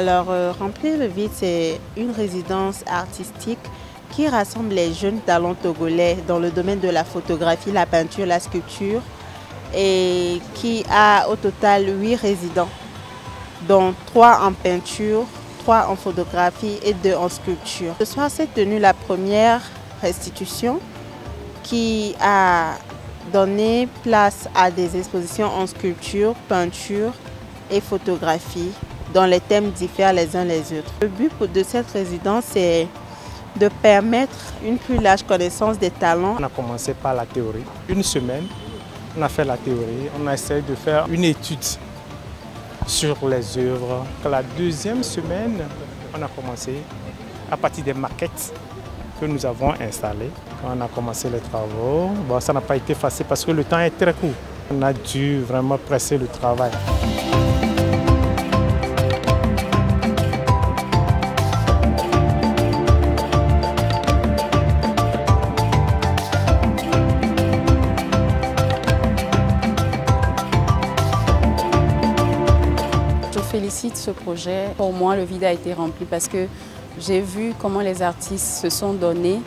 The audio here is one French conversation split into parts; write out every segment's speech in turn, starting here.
Alors, Remplir le vide, c'est une résidence artistique qui rassemble les jeunes talents togolais dans le domaine de la photographie, la peinture, la sculpture et qui a au total 8 résidents, dont 3 en peinture, 3 en photographie et 2 en sculpture. Ce soir s'est tenue la première restitution qui a donné place à des expositions en sculpture, peinture et photographie dont les thèmes diffèrent les uns les autres. Le but de cette résidence est de permettre une plus large connaissance des talents. On a commencé par la théorie. Une semaine, on a fait la théorie. On a essayé de faire une étude sur les œuvres. La deuxième semaine, on a commencé à partir des maquettes que nous avons installées. Quand on a commencé les travaux, bon, ça n'a pas été facile parce que le temps est très court. On a dû vraiment presser le travail. Je félicite ce projet. Pour moi, le vide a été rempli parce que j'ai vu comment les artistes se sont donnés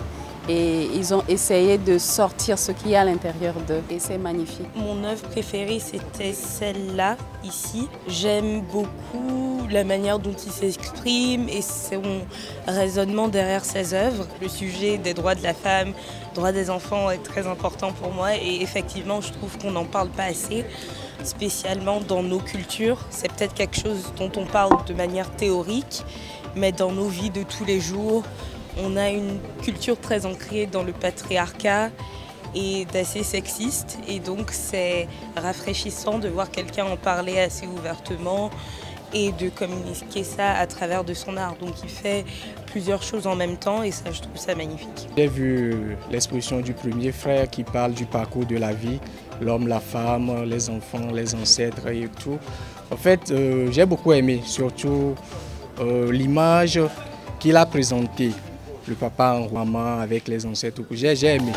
et ils ont essayé de sortir ce qu'il y a à l'intérieur d'eux. Et c'est magnifique. Mon œuvre préférée, c'était celle-là, ici. J'aime beaucoup la manière dont il s'exprime et son raisonnement derrière ses œuvres. Le sujet des droits de la femme, droits des enfants est très important pour moi et effectivement, je trouve qu'on n'en parle pas assez, spécialement dans nos cultures. C'est peut-être quelque chose dont on parle de manière théorique, mais dans nos vies de tous les jours, on a une culture très ancrée dans le patriarcat et d'assez sexiste. Et donc c'est rafraîchissant de voir quelqu'un en parler assez ouvertement et de communiquer ça à travers de son art. Donc il fait plusieurs choses en même temps et ça, je trouve ça magnifique. J'ai vu l'exposition du premier frère qui parle du parcours de la vie, l'homme, la femme, les enfants, les ancêtres et tout. En fait, j'ai beaucoup aimé, surtout l'image qu'il a présentée, le papa en maman avec les ancêtres. J'ai aimé.